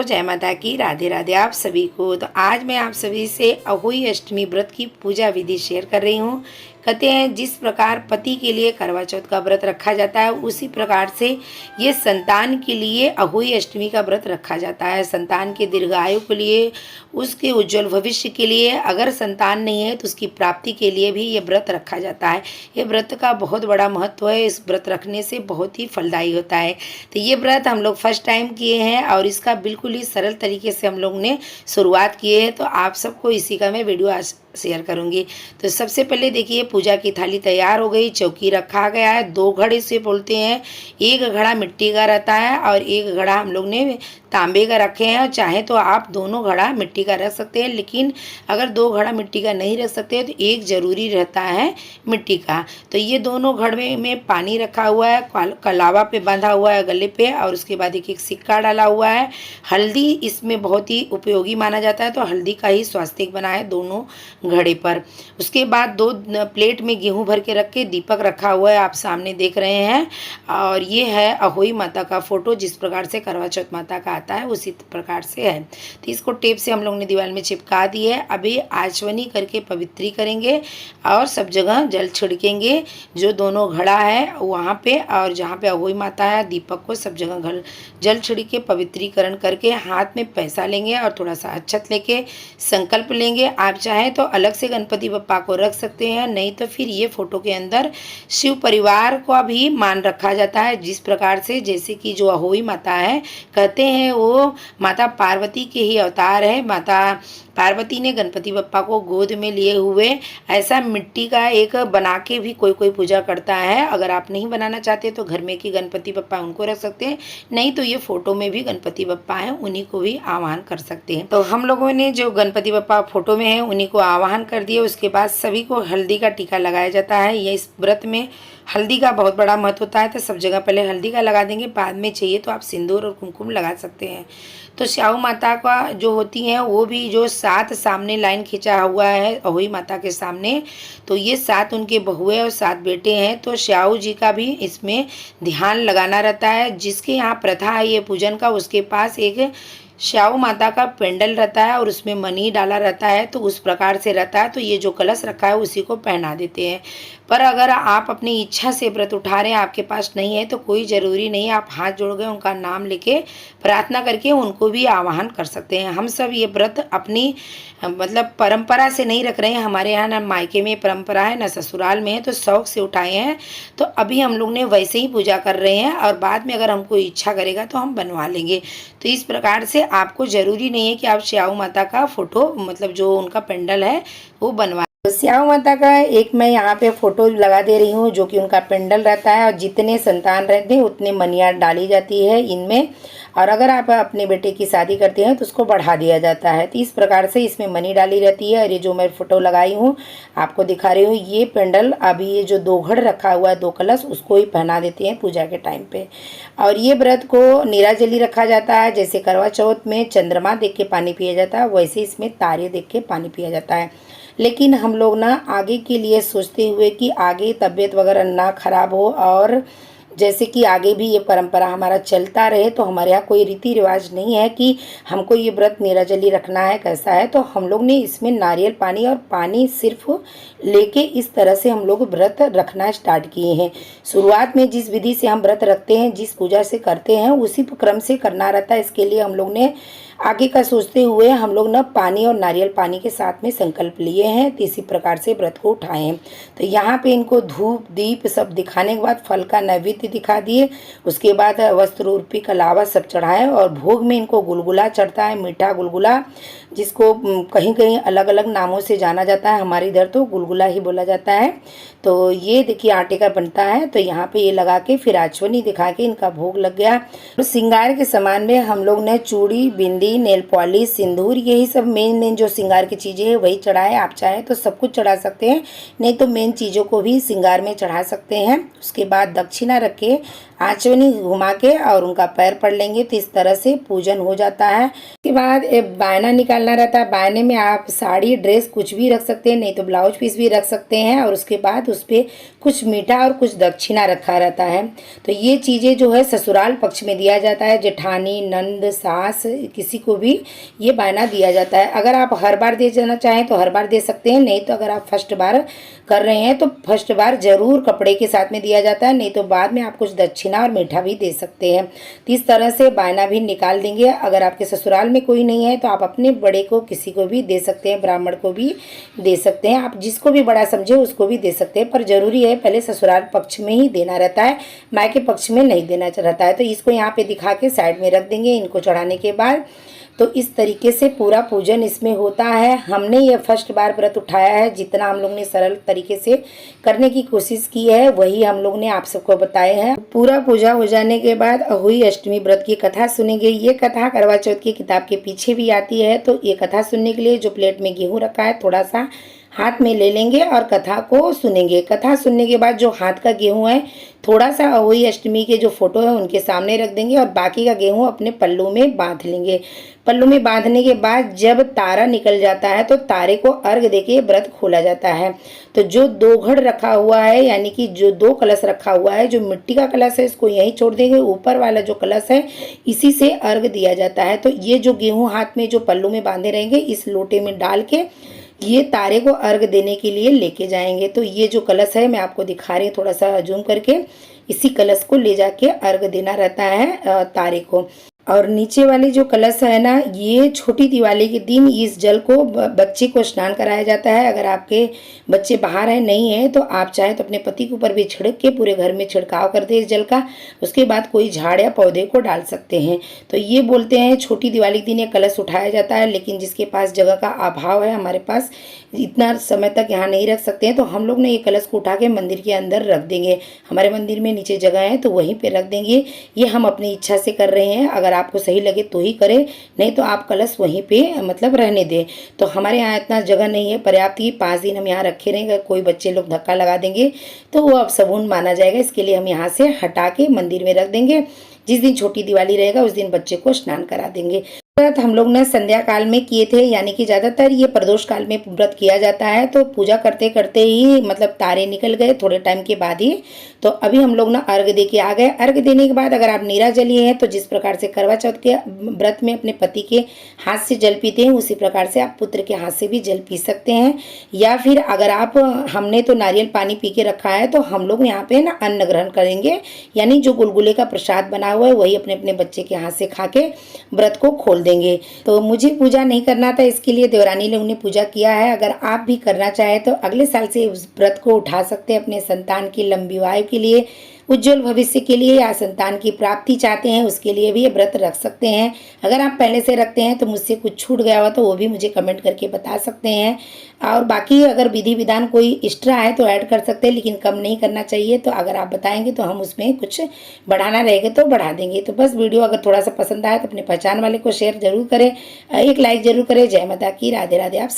जय माता की, राधे राधे आप सभी को। तो आज मैं आप सभी से अहोई अष्टमी व्रत की पूजा विधि शेयर कर रही हूँ। कहते हैं जिस प्रकार पति के लिए करवा चौथ का व्रत रखा जाता है, उसी प्रकार से ये संतान के लिए अहोई अष्टमी का व्रत रखा जाता है। संतान के दीर्घायु के लिए, उसके उज्जवल भविष्य के लिए, अगर संतान नहीं है तो उसकी प्राप्ति के लिए भी ये व्रत रखा जाता है। ये व्रत का बहुत बड़ा महत्व है। इस व्रत रखने से बहुत ही फलदायी होता है। तो ये व्रत हम लोग फर्स्ट टाइम किए हैं और इसका बिल्कुल ही सरल तरीके से हम लोग ने शुरुआत की है। तो आप सबको इसी का मैं वीडियो आज शेयर करूंगी। तो सबसे पहले देखिए, पूजा की थाली तैयार हो गई, चौकी रखा गया है। 2 घड़े से बोलते हैं, एक घड़ा मिट्टी का रहता है और एक घड़ा हम लोग ने तांबे का रखे हैं। और चाहे तो आप दोनों घड़ा मिट्टी का रख सकते हैं, लेकिन अगर 2 घड़ा मिट्टी का नहीं रख सकते तो एक जरूरी रहता है मिट्टी का। तो ये दोनों घड़े में पानी रखा हुआ है, कलावा पे बांधा हुआ है गले पे, और उसके बाद एक एक सिक्का डाला हुआ है। हल्दी इसमें बहुत ही उपयोगी माना जाता है, तो हल्दी का ही स्वास्तिक बना है दोनों घड़े पर। उसके बाद 2 प्लेट में गेहूं भर के रख के दीपक रखा हुआ है, आप सामने देख रहे हैं। और ये है अहोई माता का फोटो, जिस प्रकार से करवा चौथ माता का आता है उसी प्रकार से है। तो इसको टेप से हम लोग ने दीवार में चिपका दी है। अभी आचमनी करके पवित्री करेंगे और सब जगह जल छिड़केंगे, जो दोनों घड़ा है वहाँ पे और जहाँ पे अहोई माता है, दीपक को सब जगह जल छिड़क के पवित्रीकरण करके हाथ में पैसा लेंगे और थोड़ा सा अक्षत लेके संकल्प लेंगे। आप चाहें तो अलग से गणपति बप्पा को रख सकते हैं, नहीं तो फिर ये फोटो के अंदर शिव परिवार को भी मान रखा जाता है। जिस प्रकार से, जैसे कि जो अहोई माता है, कहते हैं वो माता पार्वती के ही अवतार है। माता पार्वती ने गणपति बप्पा को गोद में लिए हुए ऐसा मिट्टी का एक बना के भी कोई कोई पूजा करता है। अगर आप नहीं बनाना चाहते तो घर में की गणपति बप्पा उनको रख सकते हैं, नहीं तो ये फोटो में भी गणपति बप्पा है, उन्हीं को भी आह्वान कर सकते हैं। तो हम लोगों ने जो गणपति बप्पा फोटो में है उन्हीं को आह्वान कर दिए। उसके बाद सभी को हल्दी का टीका लगाया जाता है। ये इस व्रत में हल्दी का बहुत बड़ा महत्व होता है, तो सब जगह पहले हल्दी का लगा देंगे, बाद में चाहिए तो आप सिंदूर और कुमकुम लगा सकते हैं। तो श्याऊ माता का जो होती हैं वो भी जो 7 सामने लाइन खींचा हुआ है अहोई माता के सामने, तो ये 7 उनके बहुए और 7 बेटे हैं। तो श्याऊ जी का भी इसमें ध्यान लगाना रहता है। जिसके यहाँ प्रथा है ये पूजन का, उसके पास एक श्याऊ माता का पेंडल रहता है और उसमें मनी डाला रहता है, तो उस प्रकार से रहता है। तो ये जो कलश रखा है उसी को पहना देते हैं। पर अगर आप अपनी इच्छा से व्रत उठा रहे हैं, आपके पास नहीं है, तो कोई ज़रूरी नहीं, आप हाथ जोड़ गए उनका नाम लेके प्रार्थना करके उनको भी आवाहन कर सकते हैं। हम सब ये व्रत अपनी मतलब परंपरा से नहीं रख रहे हैं। हमारे यहाँ ना मायके में परंपरा है ना ससुराल में है, तो शौक से उठाए हैं। तो अभी हम लोग ने वैसे ही पूजा कर रहे हैं और बाद में अगर हमको इच्छा करेगा तो हम बनवा लेंगे। तो इस प्रकार से आपको ज़रूरी नहीं है कि आप श्याऊ माता का फोटो मतलब जो उनका पेंडल है वो बनवा। तो श्याऊ माता का एक मैं यहाँ पे फोटो लगा दे रही हूँ, जो कि उनका पेंडल रहता है, और जितने संतान रहते हैं उतने मनियार डाली जाती है इनमें। और अगर आप अपने बेटे की शादी करते हैं तो उसको बढ़ा दिया जाता है। तो इस प्रकार से इसमें मनी डाली रहती है। और ये जो मैं फोटो लगाई हूँ आपको दिखा रही हूँ, ये पेंडल अभी ये जो 2 घड़ रखा हुआ है 2 कलश, उसको ही पहना देते हैं पूजा के टाइम पे। और ये व्रत को निराजली रखा जाता है। जैसे करवा चौथ में चंद्रमा देख के पानी पिया जाता है, वैसे इसमें तारे देख के पानी पिया जाता है। लेकिन हम लोग ना आगे के लिए सोचते हुए कि आगे तबीयत वगैरह ना खराब हो और जैसे कि आगे भी ये परंपरा हमारा चलता रहे, तो हमारे यहाँ कोई रीति रिवाज नहीं है कि हमको ये व्रत निराजली रखना है, कैसा है। तो हम लोग ने इसमें नारियल पानी और पानी सिर्फ लेके इस तरह से हम लोग व्रत रखना स्टार्ट किए हैं। शुरुआत में जिस विधि से हम व्रत रखते हैं, जिस पूजा से करते हैं, उसी क्रम से करना रहता है। इसके लिए हम लोग ने आगे का सोचते हुए हम लोग ना पानी और नारियल पानी के साथ में संकल्प लिए हैं। तो इसी प्रकार से व्रत को उठाए हैं। तो यहाँ पे इनको धूप दीप सब दिखाने के बाद फल का नैवेद्य दिखा दिए। उसके बाद वस्त्र उर्पी का लावा सब चढ़ाए और भोग में इनको गुलगुला चढ़ता है, मीठा गुलगुला, जिसको कहीं कहीं अलग अलग नामों से जाना जाता है। हमारे इधर तो गुलगुला ही बोला जाता है। तो ये देखिए आटे का बनता है। तो यहाँ पे ये लगा के फिर आचमनी दिखा के इनका भोग लग गया। तो श्रृंगार के सामान में हम लोग ने चूड़ी, बिंदी, नेल पॉलिश, सिंदूर, यही सब मेन जो श्रृंगार की चीज़ें हैं वही चढ़ाए। आप चाहें तो सब कुछ चढ़ा सकते हैं, नहीं तो मेन चीज़ों को भी श्रृंगार में चढ़ा सकते हैं। उसके बाद दक्षिणा रख के आचमनी घुमा के और उनका पैर पड़ लेंगे। तो इस तरह से पूजन हो जाता है। इसके बाद बायना निकालना रहता है। बायने में आप साड़ी ड्रेस कुछ भी रख सकते हैं, नहीं तो ब्लाउज पीस भी रख सकते हैं। और उसके बाद उस पर कुछ मीठा और कुछ दक्षिणा रखा रहता है। तो ये चीज़ें जो है ससुराल पक्ष में दिया जाता है, जेठानी, नंद, सास, किसी को भी ये बायना दिया जाता है। अगर आप हर बार दे जाना चाहें तो हर बार दे सकते हैं, नहीं तो अगर आप फर्स्ट बार कर रहे हैं तो फर्स्ट बार ज़रूर कपड़े के साथ में दिया जाता है, नहीं तो बाद में आप कुछ दक्षिणा और मीठा भी दे सकते हैं। तो इस तरह से बायना भी निकाल देंगे। अगर आपके ससुराल में कोई नहीं है तो आप अपने बड़े को किसी को भी दे सकते हैं, ब्राह्मण को भी दे सकते हैं, आप जिसको भी बड़ा समझे उसको भी दे सकते हैं। पर ज़रूरी है पहले ससुराल पक्ष में ही देना रहता है, मायके पक्ष में नहीं देना रहता है। तो इसको यहाँ पे दिखा के साइड में रख देंगे। इनको चढ़ाने के बाद तो इस तरीके से पूरा पूजन इसमें होता है। हमने ये फर्स्ट बार व्रत उठाया है, जितना हम लोग ने सरल तरीके से करने की कोशिश की है वही हम लोग ने आप सबको बताए हैं। पूरा पूजा हो जाने के बाद अहोई अष्टमी व्रत की कथा सुनेंगे। ये कथा करवा चौथ की किताब के पीछे भी आती है। तो ये कथा सुनने के लिए जो प्लेट में गेहूँ रखा है थोड़ा सा हाथ में ले लेंगे और कथा को सुनेंगे। कथा सुनने के बाद जो हाथ का गेहूँ है थोड़ा सा अहोई अष्टमी के जो फोटो है उनके सामने रख देंगे और बाकी का गेहूँ अपने पल्लू में बांध लेंगे। पल्लू में बांधने के बाद जब तारा निकल जाता है तो तारे को अर्घ देके व्रत खोला जाता है। तो जो 2 घड़ रखा हुआ है, यानी कि जो 2 कलश रखा हुआ है, जो मिट्टी का कलश है इसको यहीं छोड़ देंगे। ऊपर वाला जो कलश है इसी से अर्घ दिया जाता है। तो ये जो गेहूँ हाथ में जो पल्लू में बांधे रहेंगे इस लोटे में डाल के ये तारे को अर्घ देने के लिए लेके जाएंगे। तो ये जो कलश है मैं आपको दिखा रही हूँ थोड़ा सा जूम करके, इसी कलश को ले जाके अर्घ देना रहता है तारे को। और नीचे वाली जो कलश है ना, ये छोटी दिवाली के दिन इस जल को बच्चे को स्नान कराया जाता है। अगर आपके बच्चे बाहर हैं, नहीं है, तो आप चाहे तो अपने पति के ऊपर भी छिड़क के पूरे घर में छिड़काव कर दे इस जल का। उसके बाद कोई झाड़ या पौधे को डाल सकते हैं। तो ये बोलते हैं छोटी दिवाली के दिन ये कलश उठाया जाता है। लेकिन जिसके पास जगह का अभाव है, हमारे पास इतना समय तक यहाँ नहीं रख सकते हैं, तो हम लोग ने ये कलश को उठा के मंदिर के अंदर रख देंगे। हमारे मंदिर में नीचे जगह है तो वहीं पे रख देंगे। ये हम अपनी इच्छा से कर रहे हैं, अगर आपको सही लगे तो ही करें, नहीं तो आप कलश वहीं पे मतलब रहने दें। तो हमारे यहाँ इतना जगह नहीं है पर्याप्त की 5 दिन हम यहाँ रखे रहेंगे। कोई बच्चे लोग धक्का लगा देंगे तो वो अब सबून माना जाएगा। इसके लिए हम यहाँ से हटा के मंदिर में रख देंगे। जिस दिन छोटी दिवाली रहेगा उस दिन बच्चे को स्नान करा देंगे। व्रत हम लोग ने संध्या काल में किए थे, यानी कि ज़्यादातर ये प्रदोष काल में व्रत किया जाता है। तो पूजा करते करते ही मतलब तारे निकल गए थोड़े टाइम के बाद ही। तो अभी हम लोग ना अर्घ दे के आ गए। अर्घ देने के बाद अगर आप नीरा जली हैं तो जिस प्रकार से करवा चौथ के व्रत में अपने पति के हाथ से जल पीते हैं उसी प्रकार से आप पुत्र के हाथ से भी जल पी सकते हैं। या फिर अगर आप, हमने तो नारियल पानी पी के रखा है, तो हम लोग यहाँ पे ना अन्न ग्रहण करेंगे, यानी जो गुलगुले का प्रसाद बना हुआ है वही अपने अपने बच्चे के हाथ से खा के व्रत को खोल देंगे। तो मुझे पूजा नहीं करना था, इसके लिए देवरानी लोग ने पूजा किया है। अगर आप भी करना चाहें तो अगले साल से उस व्रत को उठा सकते हैं। अपने संतान की लंबी आयु के लिए, उज्जवल भविष्य के लिए, या संतान की प्राप्ति चाहते हैं उसके लिए भी ये व्रत रख सकते हैं। अगर आप पहले से रखते हैं तो मुझसे कुछ छूट गया हुआ तो वो भी मुझे कमेंट करके बता सकते हैं। और बाकी अगर विधि विधान कोई एक्स्ट्रा है तो ऐड कर सकते हैं, लेकिन कम नहीं करना चाहिए। तो अगर आप बताएंगे तो हम उसमें कुछ बढ़ाना रहेगा तो बढ़ा देंगे। तो बस वीडियो अगर थोड़ा सा पसंद आए तो अपने पहचान वाले को शेयर जरूर करें, एक लाइक जरूर करें। जय माता की, राधे राधे। आप